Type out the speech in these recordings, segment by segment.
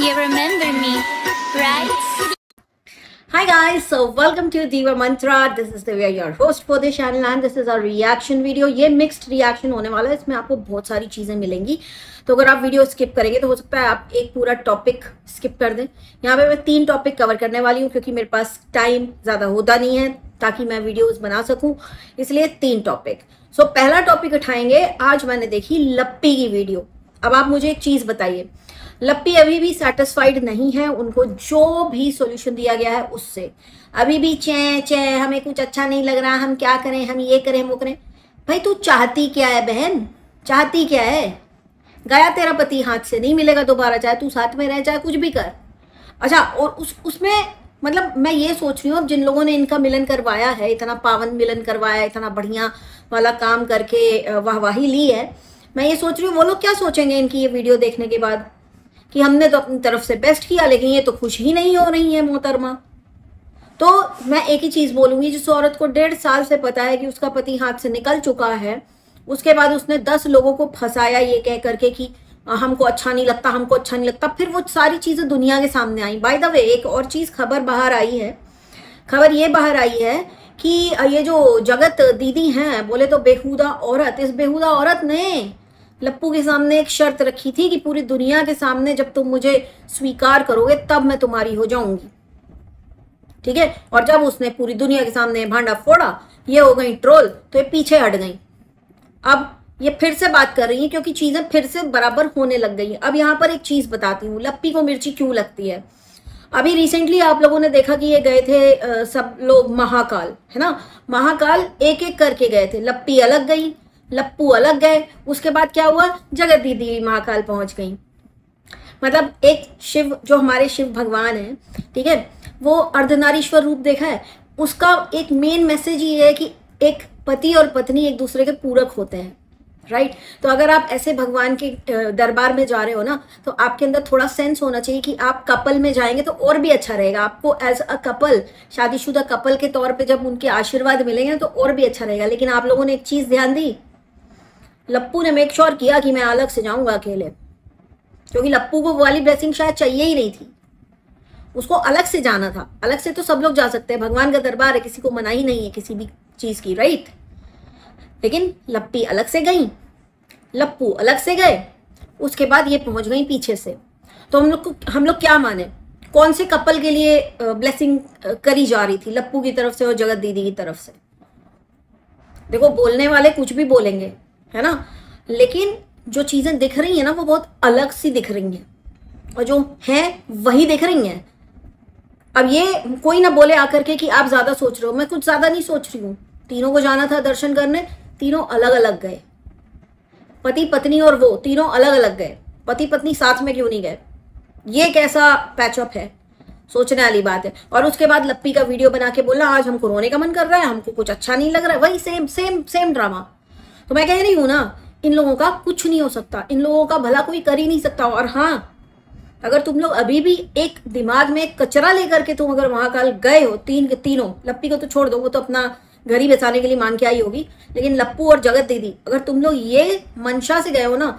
You remember me, right? Hi guys, so welcome to Diva Mantra. This is Divya, your host for this channel, and this is our reaction video. ये mixed reaction होने वाला है, इसमें आपको बहुत सारी चीजें मिलेंगी। तो अगर आप वीडियो स्किप करेंगे तो हो सकता है आप एक पूरा टॉपिक स्किप कर दें। यहाँ पे मैं 3 टॉपिक कवर करने वाली हूँ क्योंकि मेरे पास टाइम ज्यादा होता नहीं है ताकि मैं वीडियोस बना सकूं, इसलिए 3 टॉपिक। सो पहला टॉपिक उठाएंगे, आज मैंने देखी लप्पी की वीडियो। अब आप मुझे एक चीज बताइए, लप्पी अभी भी सेटिस्फाइड नहीं है, उनको जो भी सॉल्यूशन दिया गया है उससे अभी भी चे चे हमें कुछ अच्छा नहीं लग रहा, हम क्या करें, हम ये करें वो करें। भाई तू चाहती क्या है बहन, चाहती क्या है? गया तेरा पति हाथ से, नहीं मिलेगा दोबारा, चाहे तू साथ में रह चाहे कुछ भी कर। अच्छा, और उसमें मतलब मैं ये सोच रही हूँ, अब जिन लोगों ने इनका मिलन करवाया है, इतना पावन मिलन करवाया, इतना बढ़िया वाला काम करके वाहवाही ली है, मैं ये सोच रही हूँ वो लोग क्या सोचेंगे इनकी ये वीडियो देखने के बाद कि हमने तो अपनी तरफ से बेस्ट किया लेकिन ये तो खुश ही नहीं हो रही है मोहतरमा। तो मैं एक ही चीज बोलूंगी, जिस औरत को 1.5 साल से पता है कि उसका पति हाथ से निकल चुका है, उसके बाद उसने 10 लोगों को फंसाया ये कह करके कि हमको अच्छा नहीं लगता, हमको अच्छा नहीं लगता, फिर वो सारी चीजें दुनिया के सामने आई। बाय द वे एक और चीज खबर बाहर आई है, खबर ये बाहर आई है कि ये जो जगत दीदी हैं, बोले तो बेहुदा औरत, इस बेहुदा औरत ने लप्पू के सामने एक शर्त रखी थी कि पूरी दुनिया के सामने जब तुम मुझे स्वीकार करोगे तब मैं तुम्हारी हो जाऊंगी, ठीक है। और जब उसने पूरी दुनिया के सामने भांडा फोड़ा, ये हो गई ट्रोल, तो ये पीछे हट गई। अब ये फिर से बात कर रही है क्योंकि चीजें फिर से बराबर होने लग गई हैं। अब यहाँ पर एक चीज बताती हूँ, लप्पी को मिर्ची क्यों लगती है। अभी रिसेंटली आप लोगों ने देखा कि ये गए थे सब लोग महाकाल, है ना, महाकाल एक एक करके गए थे। लप्पी अलग गई, लप्पू अलग गए, उसके बाद क्या हुआ, जगत दीदी महाकाल पहुंच गई। मतलब एक शिव, जो हमारे शिव भगवान है, ठीक है, वो अर्धनारीश्वर रूप देखा है, उसका एक मेन मैसेज ये है कि एक पति और पत्नी एक दूसरे के पूरक होते हैं, राइट। तो अगर आप ऐसे भगवान के दरबार में जा रहे हो ना, तो आपके अंदर थोड़ा सेंस होना चाहिए कि आप कपल में जाएंगे तो और भी अच्छा रहेगा आपको। एज अ कपल, शादीशुदा कपल के तौर पे जब उनके आशीर्वाद मिलेंगे तो और भी अच्छा रहेगा। लेकिन आप लोगों ने एक चीज ध्यान दी, लप्पू ने मेक श्योर किया कि मैं अलग से जाऊंगा अकेले, क्योंकि लप्पू को वो वाली ब्लेसिंग शायद चाहिए ही नहीं थी, उसको अलग से जाना था। अलग से तो सब लोग जा सकते हैं, भगवान का दरबार है, किसी को मना ही नहीं है किसी भी चीज की, राइट। लेकिन लप्पी अलग से गई, लप्पू अलग से गए, उसके बाद ये पहुंच गई पीछे से। तो हम लोग क्या माने, कौन से कपल के लिए ब्लेसिंग करी जा रही थी, लप्पू की तरफ से और जगत दीदी की तरफ से? देखो, बोलने वाले कुछ भी बोलेंगे, है ना, लेकिन जो चीजें दिख रही है ना वो बहुत अलग सी दिख रही हैं, और जो है वही दिख रही हैं। अब ये कोई ना बोले आकर के कि आप ज्यादा सोच रहे हो, मैं कुछ ज्यादा नहीं सोच रही हूँ। तीनों को जाना था दर्शन करने, तीनों अलग अलग गए, पति पत्नी और वो तीनों अलग अलग गए, पति पत्नी साथ में क्यों नहीं गए? ये कैसा पैचअप है, सोचने वाली बात है। और उसके बाद लप्पी का वीडियो बना के बोलना आज हमको रोने का मन कर रहा है, हमको कुछ अच्छा नहीं लग रहा है, वही सेम सेम सेम ड्रामा। तो मैं कह रही हूं ना, इन लोगों का कुछ नहीं हो सकता, इन लोगों का भला कोई कर ही नहीं सकता। और हाँ, अगर तुम लोग अभी भी एक दिमाग में कचरा लेकर के तुम अगर महाकाल गए हो, तीनों, लप्पी को तो छोड़ दो, वो तो अपना घर ही बचाने के लिए मान के आई होगी, लेकिन लप्पू और जगत दीदी, अगर तुम लोग ये मंशा से गए हो ना,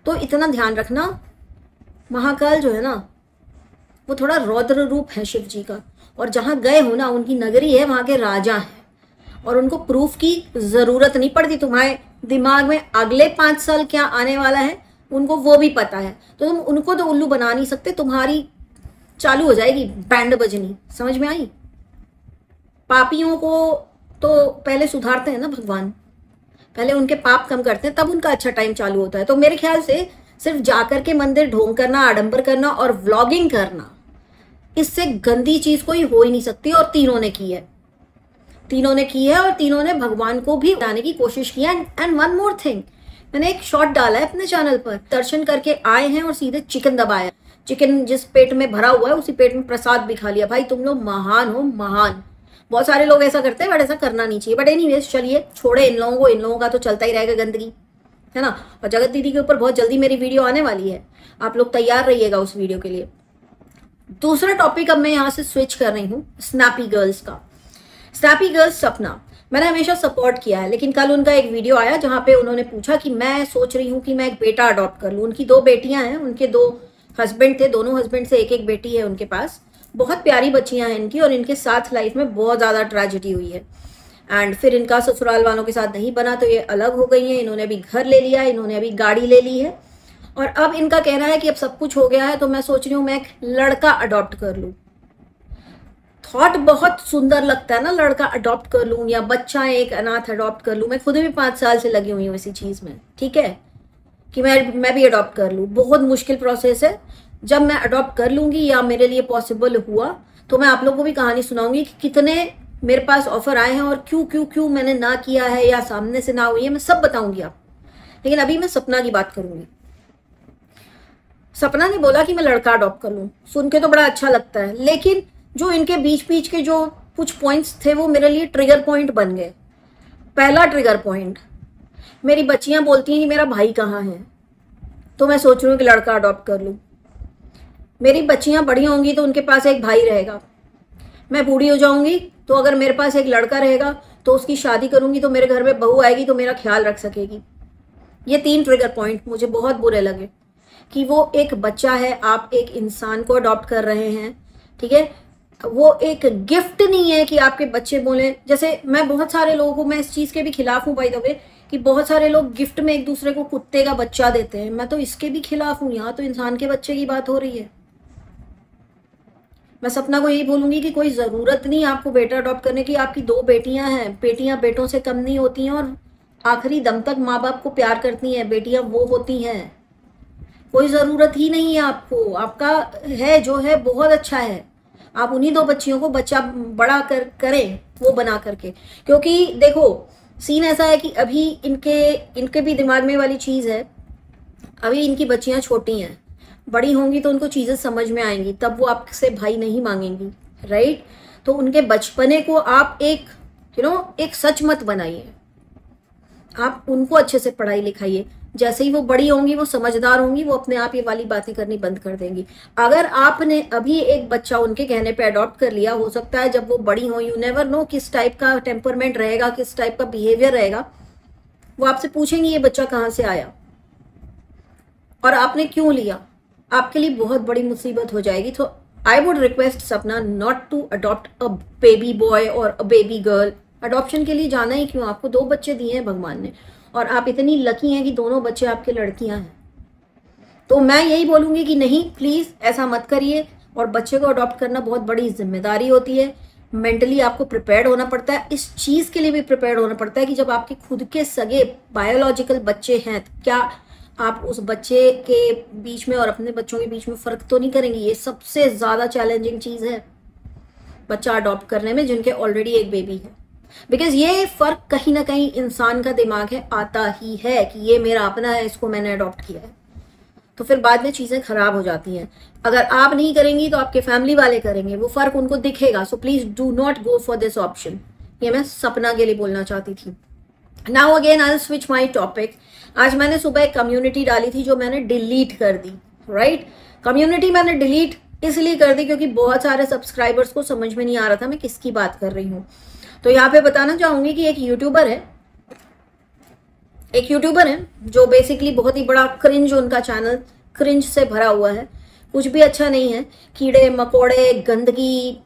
तो इतना ध्यान रखना, महाकाल जो है ना वो थोड़ा रौद्र रूप है शिव जी का, और जहां गए हो ना उनकी नगरी है, वहां के राजा है, और उनको प्रूफ की जरूरत नहीं पड़ती। तुम्हारे दिमाग में अगले 5 साल क्या आने वाला है उनको वो भी पता है, तो तुम उनको तो उल्लू बना नहीं सकते। तुम्हारी चालू हो जाएगी बैंड बजनी, समझ में आई? पापियों को तो पहले सुधारते हैं ना भगवान, पहले उनके पाप कम करते हैं, तब उनका अच्छा टाइम चालू होता है। तो मेरे ख्याल से सिर्फ जाकर के मंदिर ढोंग करना, आडंबर करना और व्लॉगिंग करना, इससे गंदी चीज कोई हो ही नहीं सकती, और तीनों ने की है, तीनों ने की है, और तीनों ने भगवान को भी बताने की कोशिश की है। एंड वन मोर थिंग, मैंने एक शॉर्ट डाला है अपने चैनल पर, दर्शन करके आए हैं और सीधे चिकन दबाया, चिकन जिस पेट में भरा हुआ है उसी पेट में प्रसाद भी खा लिया। भाई तुम लोग महान हो, महान। बहुत सारे लोग ऐसा करते हैं, बट ऐसा करना नहीं चाहिए। बट एनीवेज चलिए, छोड़े इन लोगों को, इन लोगों का तो चलता ही रहेगा गंदगी, है ना। और जगत दीदी के ऊपर बहुत जल्दी मेरी वीडियो आने वाली है, आप लोग तैयार रहिएगा उस वीडियो के लिए। दूसरा टॉपिक अब मैं यहाँ से स्विच कर रही हूँ, स्नैपी गर्ल्स का। स्नैपी गर्ल्स सपना मैंने हमेशा सपोर्ट किया है, लेकिन कल उनका एक वीडियो आया जहाँ पे उन्होंने पूछा कि मैं सोच रही हूँ कि मैं एक बेटा अडॉप्ट कर लूँ। उनकी 2 बेटियां हैं, उनके 2 हस्बैंड थे, दोनों हस्बैंड से एक एक बेटी है उनके पास, बहुत प्यारी बच्चियां हैं इनकी, और इनके साथ लाइफ में बहुत ज़्यादा ट्रेजेडी हुई है। एंड फिर इनका ससुराल वालों के साथ नहीं बना तो ये अलग हो गई हैं। इन्होंने अभी घर ले लिया, इन्होंने अभी गाड़ी ले ली है, और अब इनका कहना है कि अब सब कुछ हो गया है तो मैं सोच रही हूँ मैं एक लड़का अडॉप्ट कर लूँ। थॉट बहुत सुंदर लगता है ना, लड़का अडॉप्ट कर लूँ या बच्चा एक अनाथ अडॉप्ट कर लूँ। मैं खुद भी 5 साल से लगी हुई हूँ इसी चीज़ में, ठीक है, कि मैं भी अडॉप्ट कर लूँ। बहुत मुश्किल प्रोसेस है। जब मैं अडॉप्ट कर लूँगी या मेरे लिए पॉसिबल हुआ तो मैं आप लोगों को भी कहानी सुनाऊंगी कि कितने मेरे पास ऑफर आए हैं और क्यों क्यों क्यों मैंने ना किया है या सामने से ना हुई है, मैं सब बताऊंगी आप। लेकिन अभी मैं सपना की बात करूंगी। सपना ने बोला कि मैं लड़का अडॉप्ट कर लूँ, सुन के तो बड़ा अच्छा लगता है, लेकिन जो इनके बीच बीच के जो कुछ पॉइंट्स थे वो मेरे लिए ट्रिगर पॉइंट बन गए। पहला ट्रिगर पॉइंट, मेरी बच्चियां बोलती हैं कि मेरा भाई कहाँ है, तो मैं सोच रही हूँ कि लड़का अडॉप्ट कर लूँ। मेरी बच्चियां बड़ी होंगी तो उनके पास एक भाई रहेगा, मैं बूढ़ी हो जाऊंगी तो अगर मेरे पास एक लड़का रहेगा तो उसकी शादी करूंगी तो मेरे घर में बहू आएगी तो मेरा ख्याल रख सकेगी। ये 3 ट्रिगर पॉइंट मुझे बहुत बुरे लगे कि वो एक बच्चा है, आप एक इंसान को अडॉप्ट कर रहे हैं, ठीक है, वो एक गिफ्ट नहीं है कि आपके बच्चे बोले। जैसे मैं बहुत सारे लोगों को, मैं इस चीज के भी खिलाफ हूँ बाय द वे, कि बहुत सारे लोग गिफ्ट में एक दूसरे को कुत्ते का बच्चा देते हैं। मैं तो इसके भी खिलाफ हूँ, यहाँ तो इंसान के बच्चे की बात हो रही है। मैं सपना को यही बोलूंगी कि कोई जरूरत नहीं आपको बेटा अडॉप्ट करने की। आपकी 2 बेटियां हैं, बेटियां बेटों से कम नहीं होती हैं और आखिरी दम तक माँ बाप को प्यार करती हैं। बेटियां वो होती हैं, कोई जरूरत ही नहीं है आपको। आपका है जो है बहुत अच्छा है, आप उन्हीं 2 बच्चियों को बच्चा बड़ा करें वो बना करके। क्योंकि देखो सीन ऐसा है कि अभी इनके भी दिमाग में वाली चीज है, अभी इनकी बच्चियां छोटी हैं, बड़ी होंगी तो उनको चीजें समझ में आएंगी, तब वो आपसे भाई नहीं मांगेंगी, राइट। तो उनके बचपने को आप एक एक सच मत बनाइए, आप उनको अच्छे से पढ़ाई लिखाइए। जैसे ही वो बड़ी होंगी, वो समझदार होंगी, वो अपने आप ये वाली बातें करनी बंद कर देंगी। अगर आपने अभी एक बच्चा उनके कहने पे अडॉप्ट कर लिया, हो सकता है जब वो बड़ी हो, यू नेवर नो किस टाइप का टेम्परमेंट रहेगा, किस टाइप का बिहेवियर रहेगा, वो आपसे पूछेंगे ये बच्चा कहाँ से आया और आपने क्यों लिया। आपके लिए बहुत बड़ी मुसीबत हो जाएगी। तो I would request Sapna not to adopt a baby boy और अ बेबी गर्ल। अडॉप्शन के लिए जाना ही क्यों, आपको 2 बच्चे दिए हैं भगवान ने, और आप इतनी लकी हैं कि दोनों बच्चे आपके लड़कियां हैं। तो मैं यही बोलूंगी कि नहीं, प्लीज ऐसा मत करिए। और बच्चे को अडॉप्ट करना बहुत बड़ी जिम्मेदारी होती है, मेंटली आपको प्रिपेयर्ड होना पड़ता है। इस चीज के लिए भी प्रिपेयर्ड होना पड़ता है कि जब आपके खुद के सगे बायोलॉजिकल बच्चे हैं तो क्या आप उस बच्चे के बीच में और अपने बच्चों के बीच में फर्क तो नहीं करेंगे। ये सबसे ज्यादा चैलेंजिंग चीज है बच्चा अडॉप्ट करने में, जिनके ऑलरेडी एक बेबी है। बिकॉज ये फर्क कहीं ना कहीं इंसान का दिमाग है आता ही है कि ये मेरा अपना है, इसको मैंने अडॉप्ट किया है। तो फिर बाद में चीजें खराब हो जाती हैं। अगर आप नहीं करेंगी तो आपके फैमिली वाले करेंगे, वो फर्क उनको दिखेगा। So please do not go for this option. ये मैं सपना के लिए बोलना चाहती थी। Now again I switch my topic. आज मैंने सुबह एक कम्युनिटी डाली थी जो मैंने डिलीट कर दी, राइट। कम्युनिटी मैंने डिलीट इसलिए कर दी क्योंकि बहुत सारे सब्सक्राइबर्स को समझ में नहीं आ रहा था मैं किसकी बात कर रही हूँ। तो यहाँ पे बताना चाहूंगी कि एक यूट्यूबर है जो बेसिकली बहुत ही बड़ा क्रिंज, उनका चैनल क्रिंज से भरा हुआ है, कुछ भी अच्छा नहीं है, कीड़े मकोड़े गंदगी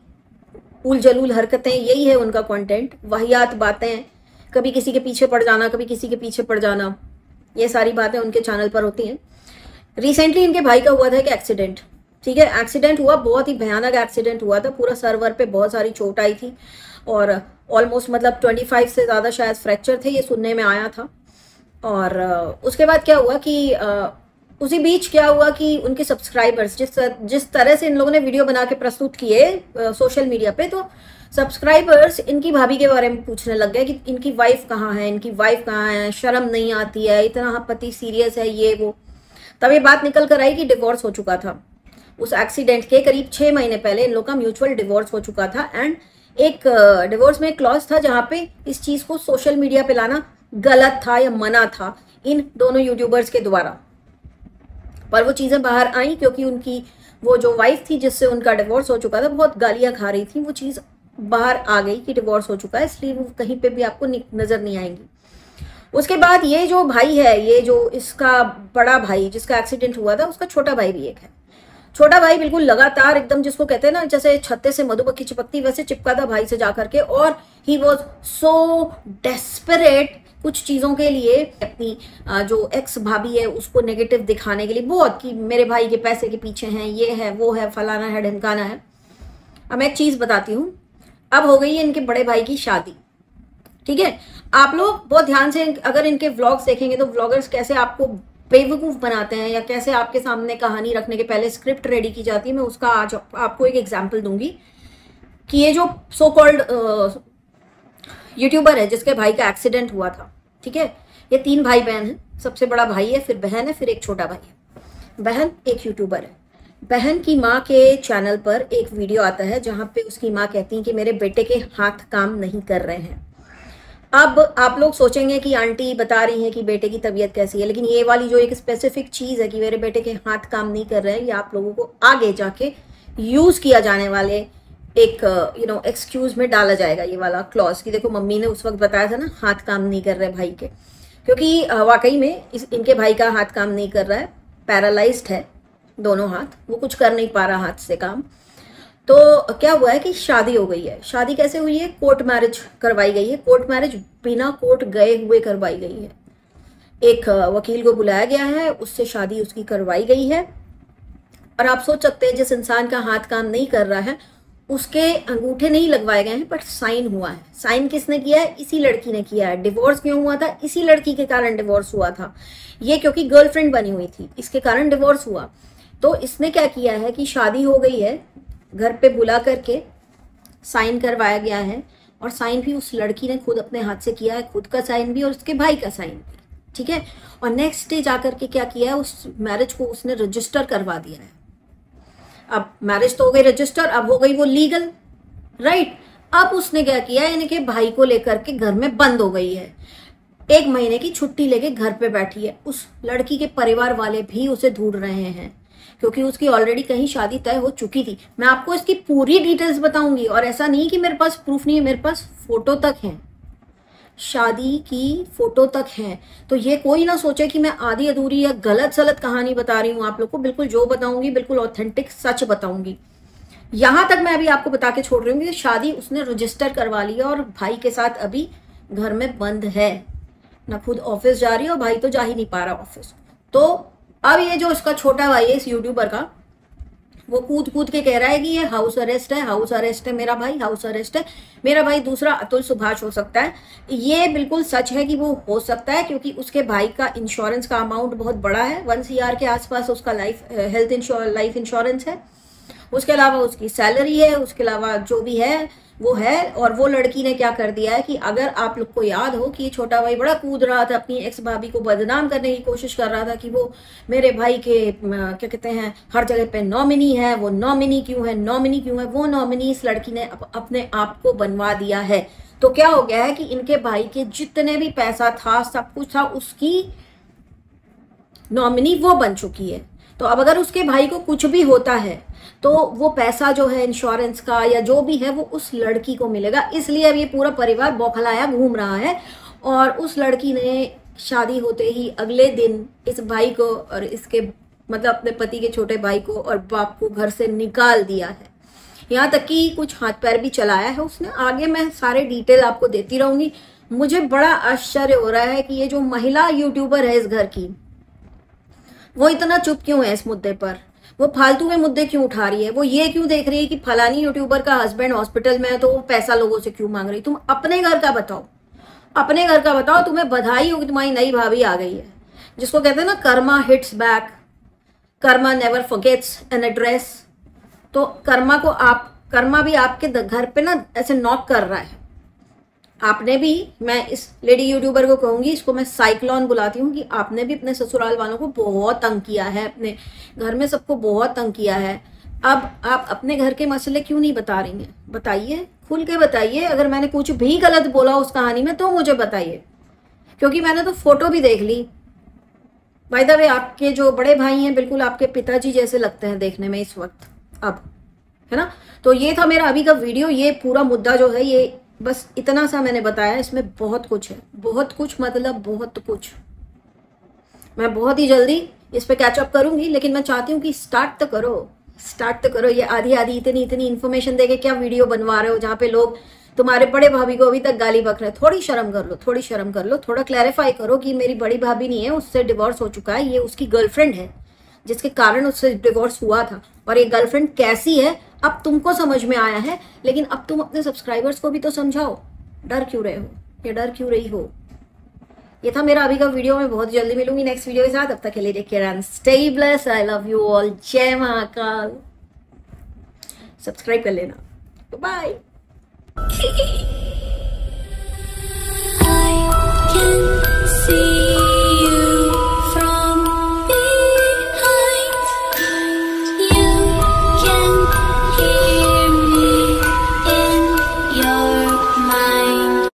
उल जलूल हरकतें, यही है उनका कंटेंट। वाहियात बातें, कभी किसी के पीछे पड़ जाना, कभी किसी के पीछे पड़ जाना, ये सारी बातें उनके चैनल पर होती हैं। रिसेंटली इनके भाई का हुआ था एक एक्सीडेंट, ठीक है, एक्सीडेंट हुआ, बहुत ही भयानक एक्सीडेंट हुआ था, पूरा सर्वर पे बहुत सारी चोट आई थी और ऑलमोस्ट मतलब 25 से ज़्यादा शायद फ्रैक्चर थे, ये सुनने में आया था। और उसके बाद क्या हुआ कि उसी बीच क्या हुआ कि उनके सब्सक्राइबर्स जिस तरह से इन लोगों ने वीडियो बना के प्रस्तुत किए सोशल मीडिया पे, तो सब्सक्राइबर्स इनकी भाभी के बारे में पूछने लग गए कि इनकी वाइफ कहाँ है, इनकी वाइफ कहाँ है, शर्म नहीं आती है, इतना पति सीरियस है, ये वो। तब ये बात निकल कर आई कि डिवोर्स हो चुका था। उस एक्सीडेंट के करीब 6 महीने पहले इन लोग का म्यूचुअल डिवोर्स हो चुका था। एंड एक डिवोर्स में एक क्लॉज था जहाँ पे इस चीज को सोशल मीडिया पे लाना गलत था या मना था इन दोनों यूट्यूबर्स के द्वारा। पर वो चीजें बाहर आई क्योंकि उनकी वो जो वाइफ थी जिससे उनका डिवोर्स हो चुका था बहुत गालियां खा रही थी, वो चीज बाहर आ गई कि डिवोर्स हो चुका है, इसलिए वो कहीं पे भी आपको नजर नहीं आएंगी। उसके बाद ये जो भाई है, ये जो इसका बड़ा भाई जिसका एक्सीडेंट हुआ था, उसका छोटा भाई भी एक है। छोटा भाई बिल्कुल लगातार एकदम, जिसको कहते हैं ना जैसे छत्ते से मधुमक्खी चिपकती, वैसे चिपका था भाई से जाकर के। और ही वॉज सो डेस्परेट कुछ चीजों के लिए, अपनी जो एक्स भाभी है उसको नेगेटिव दिखाने के लिए बहुत, कि मेरे भाई के पैसे के पीछे हैं, ये है वो है, फलाना है ढिमकाना है। अब मैं एक चीज बताती हूँ, अब हो गई है इनके बड़े भाई की शादी, ठीक है। आप लोग बहुत ध्यान से अगर इनके व्लॉग्स देखेंगे तो व्लॉगर्स कैसे आपको बेवकूफ बनाते हैं, या कैसे आपके सामने कहानी रखने के पहले स्क्रिप्ट रेडी की जाती है, मैं उसका आज आपको एक एग्जांपल दूंगी। कि ये जो सो कॉल्ड यूट्यूबर है जिसके भाई का एक्सीडेंट हुआ था, ठीक है, ये 3 भाई बहन है। सबसे बड़ा भाई है, फिर बहन है, फिर एक छोटा भाई है। बहन एक यूट्यूबर है। बहन की माँ के चैनल पर एक वीडियो आता है जहां पे उसकी माँ कहती है कि मेरे बेटे के हाथ काम नहीं कर रहे हैं। अब आप लोग सोचेंगे कि आंटी बता रही हैं कि बेटे की तबीयत कैसी है, लेकिन ये वाली जो एक स्पेसिफिक चीज है कि मेरे बेटे के हाथ काम नहीं कर रहे हैं, ये आप लोगों को आगे जाके यूज किया जाने वाले एक एक्सक्यूज में डाला जाएगा, ये वाला क्लॉज। कि देखो मम्मी ने उस वक्त बताया था ना हाथ काम नहीं कर रहे भाई के, क्योंकि वाकई में इनके भाई का हाथ काम नहीं कर रहा है, पैरालाइज्ड है दोनों हाथ, वो कुछ कर नहीं पा रहा हाथ से काम। तो क्या हुआ है कि शादी हो गई है। शादी कैसे हुई है? कोर्ट मैरिज करवाई गई है। कोर्ट मैरिज बिना कोर्ट गए हुए करवाई गई है। एक वकील को बुलाया गया है, उससे शादी उसकी करवाई गई है। और आप सोच सकते हैं जिस इंसान का हाथ काम नहीं कर रहा है उसके अंगूठे नहीं लगवाए गए हैं, बट साइन हुआ है। साइन किसने किया है? इसी लड़की ने किया है। डिवोर्स क्यों हुआ था? इसी लड़की के कारण डिवोर्स हुआ था। ये क्योंकि गर्लफ्रेंड बनी हुई थी, इसके कारण डिवोर्स हुआ। तो इसने क्या किया है कि शादी हो गई है, घर पे बुला करके साइन करवाया गया है, और साइन भी उस लड़की ने खुद अपने हाथ से किया है, खुद का साइन भी और उसके भाई का साइन भी, ठीक है। और नेक्स्ट डे जाकर के क्या किया है, उस मैरिज को उसने रजिस्टर करवा दिया है। अब मैरिज तो हो गई रजिस्टर, अब हो गई वो लीगल, राइट। अब उसने क्या किया है, इनके भाई को लेकर के घर में बंद हो गई है, 1 महीने की छुट्टी लेके घर पे बैठी है। उस लड़की के परिवार वाले भी उसे ढूंढ रहे हैं, क्योंकि उसकी ऑलरेडी कहीं शादी तय हो चुकी थी। मैं आपको इसकी पूरी डिटेल्स बताऊंगी, और ऐसा नहीं कि मेरे पास प्रूफ नहीं है, मेरे पास फोटो तक है, शादी की फोटो तक है। तो ये कोई ना सोचे कि मैं आधी अधूरी या गलत सलत कहानी बता रही हूँ आप लोग को। बिल्कुल जो बताऊंगी बिल्कुल ऑथेंटिक सच बताऊंगी। यहां तक मैं अभी आपको बता के छोड़ रही हूँ कि शादी उसने रजिस्टर करवा लिया और भाई के साथ अभी घर में बंद है, ना खुद ऑफिस जा रही है और भाई तो जा ही नहीं पा रहा ऑफिस। तो अब ये जो इसका छोटा भाई है इस यूट्यूबर का, वो कूद कूद के कह रहा है कि ये हाउस अरेस्ट है, हाउस अरेस्ट है मेरा भाई, हाउस अरेस्ट है मेरा भाई। दूसरा अतुल सुभाष हो सकता है। ये बिल्कुल सच है कि वो हो सकता है, क्योंकि उसके भाई का इंश्योरेंस का अमाउंट बहुत बड़ा है, 1 CR के आसपास उसका लाइफ इंश्योरेंस है। उसके अलावा उसकी सैलरी है, उसके अलावा जो भी है वो है। और वो लड़की ने क्या कर दिया है कि अगर आप लोग को याद हो कि ये छोटा भाई बड़ा कूद रहा था, अपनी एक्स भाभी को बदनाम करने की कोशिश कर रहा था कि वो मेरे भाई के क्या कहते हैं हर जगह पे नॉमिनी है, वो नॉमिनी क्यों है, नॉमिनी क्यों है। वो नॉमिनी इस लड़की ने अपने आप को बनवा दिया है। तो क्या हो गया है कि इनके भाई के जितने भी पैसा था, सब कुछ था, उसकी नॉमिनी वो बन चुकी है। तो अब अगर उसके भाई को कुछ भी होता है तो वो पैसा जो है इंश्योरेंस का या जो भी है वो उस लड़की को मिलेगा। इसलिए अब ये पूरा परिवार बौखलाया घूम रहा है। और उस लड़की ने शादी होते ही अगले दिन इस भाई को और इसके मतलब अपने पति के छोटे भाई को और बाप को घर से निकाल दिया है। यहाँ तक कि कुछ हाथ पैर भी चलाया है उसने। आगे मैं सारे डिटेल आपको देती रहूंगी। मुझे बड़ा आश्चर्य हो रहा है कि ये जो महिला यूट्यूबर है इस घर की, वो इतना चुप क्यों है इस मुद्दे पर, वो फालतू के मुद्दे क्यों उठा रही है। वो ये क्यों देख रही है कि फलानी यूट्यूबर का हस्बैंड हॉस्पिटल में है तो वो पैसा लोगों से क्यों मांग रही। तुम अपने घर का बताओ, अपने घर का बताओ। तुम्हें बधाई हो कि तुम्हारी नई भाभी आ गई है, जिसको कहते हैं ना Karma hits back, Karma never forgets an address. तो कर्मा भी आपके घर पे ना ऐसे नॉक कर रहा है। आपने भी, मैं इस लेडी यूट्यूबर को कहूंगी, इसको मैं साइक्लोन बुलाती हूँ, कि आपने भी अपने ससुराल वालों को बहुत तंग किया है, अपने घर में सबको बहुत तंग किया है। अब आप अपने घर के मसले क्यों नहीं बता रही हैं? बताइए, खुल के बताइए। अगर मैंने कुछ भी गलत बोला उस कहानी में तो मुझे बताइए, क्योंकि मैंने तो फोटो भी देख ली। बाय द वे आपके जो बड़े भाई हैं बिल्कुल आपके पिताजी जैसे लगते हैं देखने में इस वक्त, अब है ना। तो ये था मेरा अभी का वीडियो। ये पूरा मुद्दा जो है ये बस इतना सा मैंने बताया, इसमें बहुत कुछ है, बहुत कुछ मतलब बहुत कुछ। मैं बहुत ही जल्दी इस पे कैचअप करूंगी, लेकिन मैं चाहती हूँ कि स्टार्ट तो करो, स्टार्ट तो करो। ये आधी आधी इतनी इतनी इन्फॉर्मेशन देके क्या वीडियो बनवा रहे हो जहाँ पे लोग तुम्हारे बड़े भाभी को अभी तक गाली बक रहे हैं। थोड़ी शर्म कर लो, थोड़ी शर्म कर लो, थोड़ा क्लैरिफाई करो कि मेरी बड़ी भाभी नहीं है, उससे डिवोर्स हो चुका है, ये उसकी गर्लफ्रेंड है जिसके कारण उससे डिवोर्स हुआ था, और ये गर्लफ्रेंड कैसी है अब तुमको समझ में आया है, लेकिन अब तुम अपने सब्सक्राइबर्स को भी तो समझाओ। डर क्यों रहे हो, या डर क्यों रही हो? ये था मेरा अभी का वीडियो। मैं बहुत जल्दी मिलूंगी नेक्स्ट वीडियो के साथ। अब तक के लिए take care and stay blessed. I love you all. जय महाकाल। सब्सक्राइब कर लेना। बाय। I can see